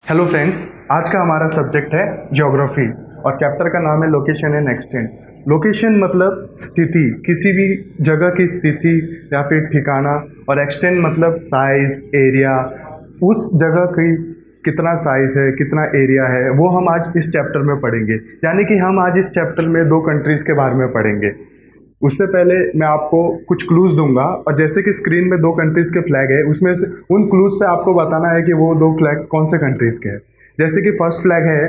Hello friends, आज का हमारा सब्जेक्ट है ज्योग्राफी और चैप्टर का नाम है लोकेशन एंड एक्सटेंट। लोकेशन मतलब स्थिति, किसी भी जगह की स्थिति या फिर ठिकाना, और एक्सटेंट मतलब साइज, एरिया, उस जगह की कितना साइज है, कितना एरिया है, वो हम आज इस चैप्टर में पढ़ेंगे। यानी कि हम आज इस चैप्टर में दो कंट्रीज़ के बारे में पढ़ेंगे। उससे पहले मैं आपको कुछ क्लूज दूंगा, और जैसे कि स्क्रीन में दो कंट्रीज के फ्लैग है, उसमें से उन क्लूज से आपको बताना है कि वो दो फ्लैग्स कौन से कंट्रीज के हैं। जैसे कि फर्स्ट फ्लैग है,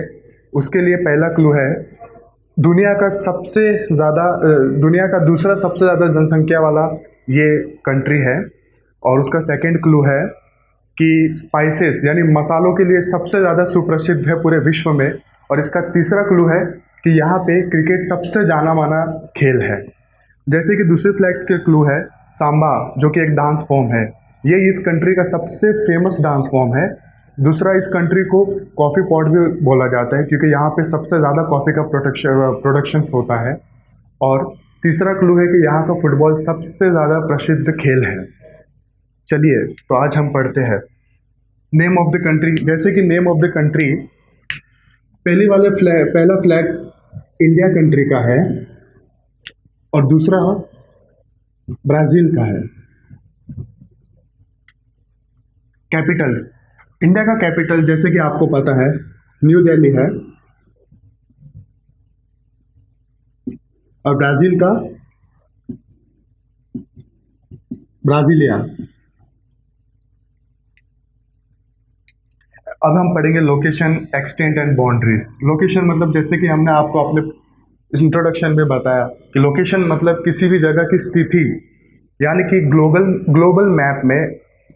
उसके लिए पहला क्लू है दुनिया का सबसे ज़्यादा दुनिया का दूसरा सबसे ज़्यादा जनसंख्या वाला ये कंट्री है। और उसका सेकंड क्लू है कि स्पाइसेस यानी मसालों के लिए सबसे ज़्यादा सुप्रसिद्ध है पूरे विश्व में। और इसका तीसरा क्लू है कि यहाँ पे क्रिकेट सबसे जाना माना खेल है। जैसे कि दूसरे फ्लैग्स के क्लू है सांबा, जो कि एक डांस फॉर्म है। ये इस कंट्री का सबसे फेमस डांस फॉर्म है। दूसरा, इस कंट्री को कॉफ़ी पॉट भी बोला जाता है क्योंकि यहाँ पे सबसे ज़्यादा कॉफ़ी का प्रोडक्शन होता है। और तीसरा क्लू है कि यहाँ का फुटबॉल सबसे ज़्यादा प्रसिद्ध खेल है। चलिए, तो आज हम पढ़ते हैं नेम ऑफ द कंट्री। जैसे कि नेम ऑफ द कंट्री, पहला फ्लैग इंडिया कंट्री का है और दूसरा ब्राज़ील का है। कैपिटल्स, इंडिया का कैपिटल जैसे कि आपको पता है न्यू दिल्ली है, और ब्राज़ील का ब्राज़ीलिया। अब हम पढ़ेंगे location, extent and boundaries. Location मतलब जैसे कि हमने आपको अपने इंट्रोडक्शन में बताया कि लोकेशन मतलब किसी भी जगह की स्थिति, यानी कि ग्लोबल मैप में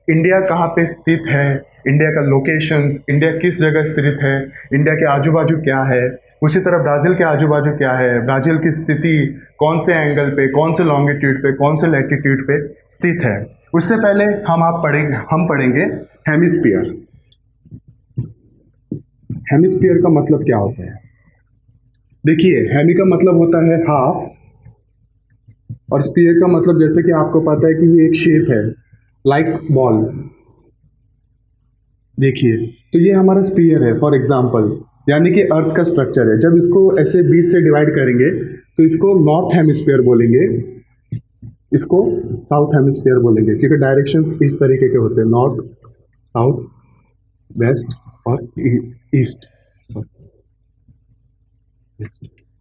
इंडिया कहाँ पे स्थित है, इंडिया का लोकेशंस, इंडिया किस जगह स्थित है, इंडिया के आजू बाजू क्या है। उसी तरह ब्राज़ील के आजू बाजू क्या है, ब्राज़ील की स्थिति कौन से एंगल पे, कौन से लॉन्गिट्यूड पे, कौन से लैटिट्यूड पे स्थित है। उससे पहले हम पढ़ेंगे हेमिस्फीयर। हेमिस्फीयर का मतलब क्या होता है? देखिए, हेमी का मतलब होता है हाफ, और स्पीयर का मतलब जैसे कि आपको पता है कि ये एक शेप है लाइक बॉल। देखिए, तो ये हमारा स्पीयर है फॉर एग्जांपल, यानी कि अर्थ का स्ट्रक्चर है। जब इसको ऐसे बीच से डिवाइड करेंगे तो इसको नॉर्थ हेमिस्फीयर बोलेंगे, इसको साउथ हेमिस्फीयर बोलेंगे, क्योंकि डायरेक्शंस इस तरीके के होते हैं, नॉर्थ, साउथ, वेस्ट और ईस्ट,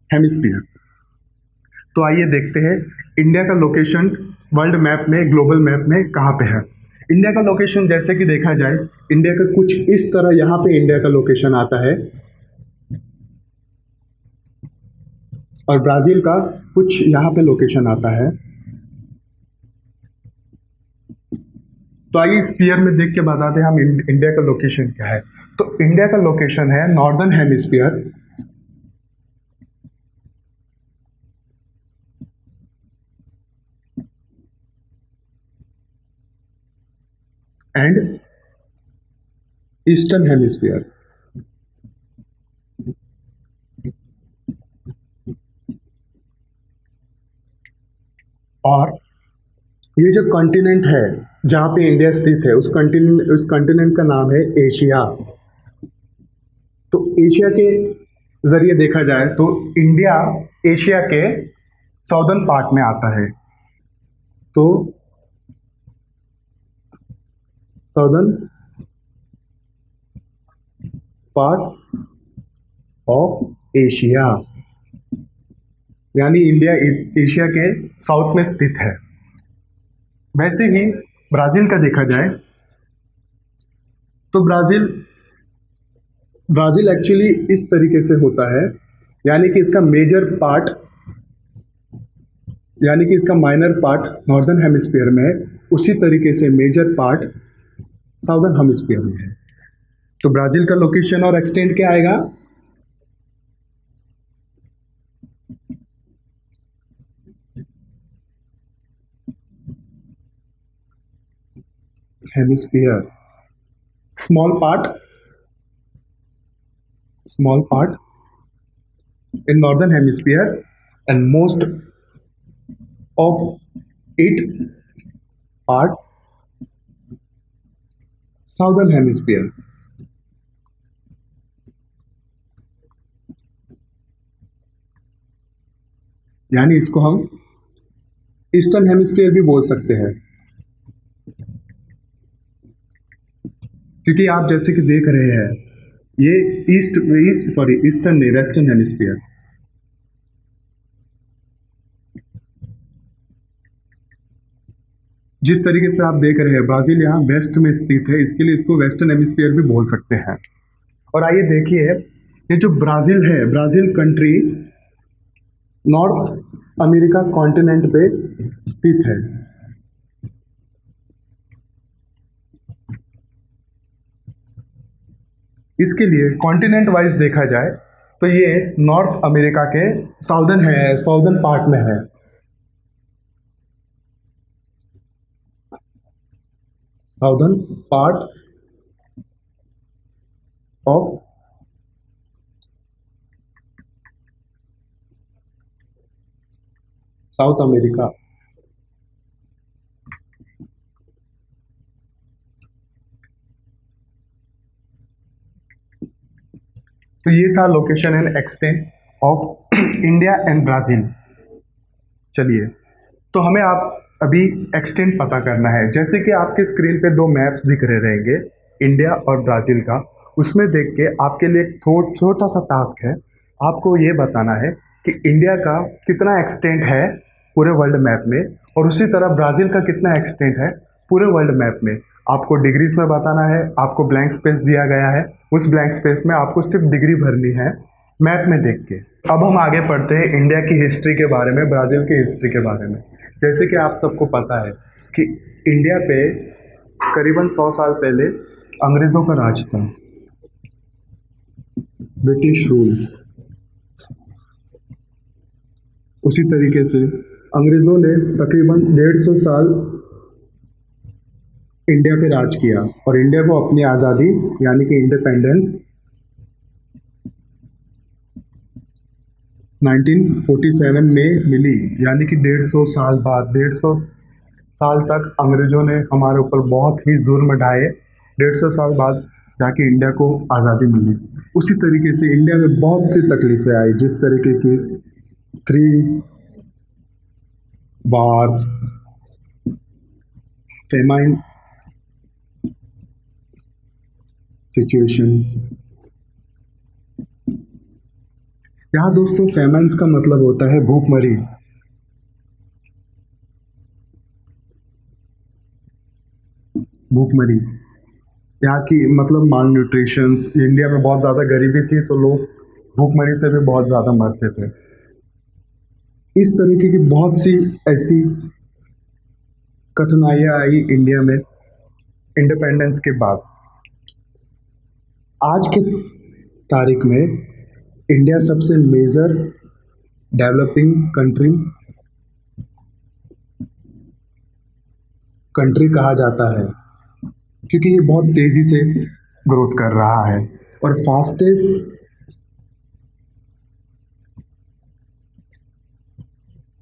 हेमिस्फीयर। तो आइए देखते हैं इंडिया का लोकेशन वर्ल्ड मैप में, ग्लोबल मैप में कहाँ पे है। इंडिया का लोकेशन जैसे कि देखा जाए, इंडिया का कुछ इस तरह यहाँ पे इंडिया का लोकेशन आता है, और ब्राज़ील का कुछ यहाँ पे लोकेशन आता है। तो आइए स्पीयर में देख के बताते हैं हम इंडिया का लोकेशन क्या है। तो इंडिया का लोकेशन है northern hemisphere, and eastern hemisphere. और ये जो कॉन्टिनेंट है जहाँ पे इंडिया स्थित है, उस कॉन्टिनेंट का नाम है एशिया। तो एशिया के जरिए देखा जाए तो इंडिया एशिया के साउदर्न पार्ट में आता है। तो साउदर्न पार्ट ऑफ एशिया, यानी इंडिया एशिया के साउथ में स्थित है। वैसे ही ब्राज़ील का देखा जाए तो ब्राज़ील एक्चुअली इस तरीके से होता है, यानी कि इसका मेजर पार्ट, यानी कि इसका माइनर पार्ट नॉर्दर्न हेमिस्फीयर में है, उसी तरीके से मेजर पार्ट साउदर्न हेमिस्फीयर में है। तो ब्राज़ील का लोकेशन और एक्सटेंट क्या आएगा? Hemisphere, small part in northern hemisphere, and most of it part southern hemisphere. यानी इसको हम ईस्टर्न हेमिस्फीयर भी बोल सकते हैं, क्योंकि आप जैसे कि देख रहे हैं ये ईस्टर्न नहीं, वेस्टर्न हेमिस्फीयर। जिस तरीके से आप देख रहे हैं ब्राजील यहाँ वेस्ट में स्थित है, इसके लिए इसको वेस्टर्न हेमिस्फीयर भी बोल सकते हैं। और आइए देखिए, ये जो ब्राजील है, Brazil country north America continent पे स्थित है। इसके लिए कॉन्टिनेंट वाइज देखा जाए तो ये नॉर्थ अमेरिका के साउदर्न पार्ट में है। Southern part of south America. तो ये था location and extent of India and Brazil. चलिए, तो हमें आप अभी एक्सटेंट पता करना है। जैसे कि आपके स्क्रीन पे दो मैप्स दिख रहे रहेंगे, इंडिया और ब्राज़ील का। उसमें देख के आपके लिए एक छोटा सा टास्क है, आपको ये बताना है कि इंडिया का कितना एक्सटेंट है पूरे वर्ल्ड मैप में, और उसी तरह ब्राज़ील का कितना एक्सटेंट है पूरे वर्ल्ड मैप में। आपको डिग्रीज में बताना है, आपको ब्लैंक स्पेस दिया गया है, उस ब्लैंक स्पेस में आपको सिर्फ डिग्री भरनी है मैप में देख के। अब हम आगे पढ़ते हैं इंडिया की हिस्ट्री के बारे में, ब्राज़ील की हिस्ट्री के बारे में। जैसे कि आप सबको पता है कि इंडिया पे करीबन 100 साल पहले अंग्रेज़ों का राज था, ब्रिटिश रूल। उसी तरीके से अंग्रेज़ों ने तकरीबन 150 साल इंडिया पे राज किया और इंडिया को अपनी आज़ादी यानी कि इंडिपेंडेंस 1947 में मिली, यानी कि 150 साल बाद। 150 साल तक अंग्रेज़ों ने हमारे ऊपर बहुत ही जुर्म ढाए, 150 साल बाद जाके इंडिया को आज़ादी मिली। उसी तरीके से इंडिया में बहुत सी तकलीफ़ें आई, जिस तरीके की 3 वार्स, फेमाइन सिचुएशन। यहाँ दोस्तों फेमाइन्स का मतलब होता है भूखमरी। भूखमरी यहाँ की मतलब माल न्यूट्रिशंस। इंडिया में बहुत ज़्यादा गरीबी थी तो लोग भूखमरी से भी बहुत ज़्यादा मरते थे। इस तरीके की बहुत सी ऐसी कठिनाइयाँ आई इंडिया में इंडिपेंडेंस के बाद। आज के तारीख में इंडिया सबसे मेजर डेवलपिंग कंट्री कहा जाता है, क्योंकि ये बहुत तेज़ी से ग्रोथ कर रहा है और फास्टेस्ट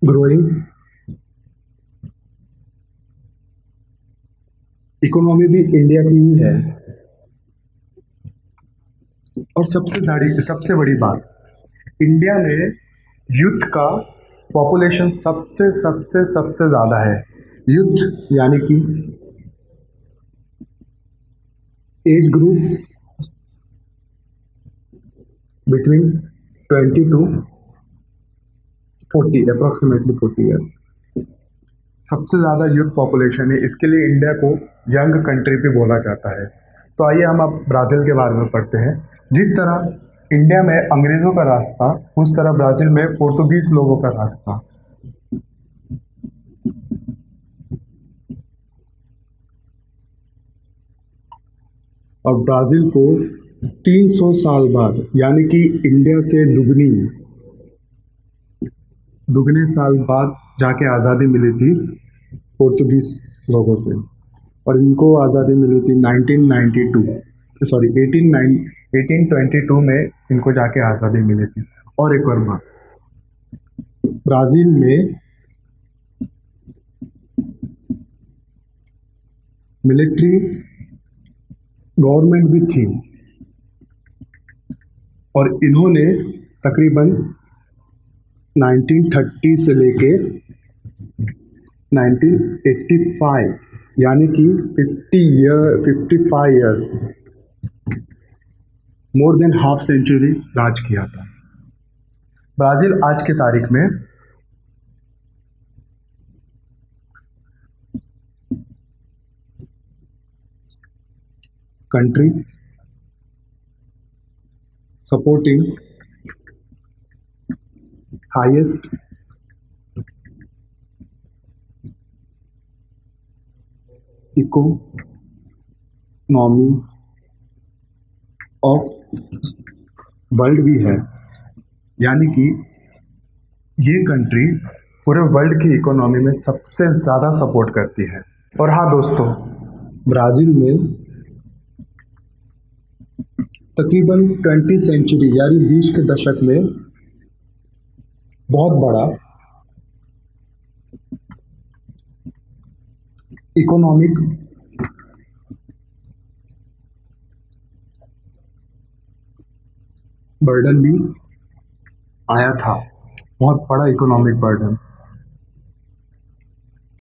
ग्रोइंग इकोनॉमी भी इंडिया की ही है। और सबसे बड़ी बात, इंडिया में यूथ का पॉपुलेशन सबसे ज़्यादा है। यूथ यानी कि age group between 20 to 40, approximately 40 years सबसे ज़्यादा यूथ पॉपुलेशन है। इसके लिए इंडिया को यंग कंट्री भी बोला जाता है। तो आइए हम अब ब्राज़ील के बारे में पढ़ते हैं। जिस तरह इंडिया में अंग्रेज़ों का राज था, उस तरह ब्राज़ील में पोर्तुगीज़ लोगों का राज था। और ब्राज़ील को 300 साल बाद, यानी कि इंडिया से दुगने साल बाद जाके आज़ादी मिली थी पोर्तुगीज़ लोगों से। और इनको आज़ादी मिली थी 1822 में इनको जाके आज़ादी मिली थी। और एक और बात, ब्राज़ील में मिलिट्री गवर्नमेंट भी थी और इन्होंने तकरीबन 1930 से लेके 1985, यानी कि 55 years, more than half century राज किया था। ब्राज़ील आज की तारीख में country supporting highest economy of world भी है, यानी कि ये कंट्री पूरे वर्ल्ड की इकोनॉमी में सबसे ज़्यादा सपोर्ट करती है। और हाँ दोस्तों, ब्राज़ील में तकरीबन 20 सेंचुरी यानी 20 के दशक में बहुत बड़ा इकोनॉमिक बर्डन भी आया था, बहुत बड़ा इकोनॉमिक बर्डन।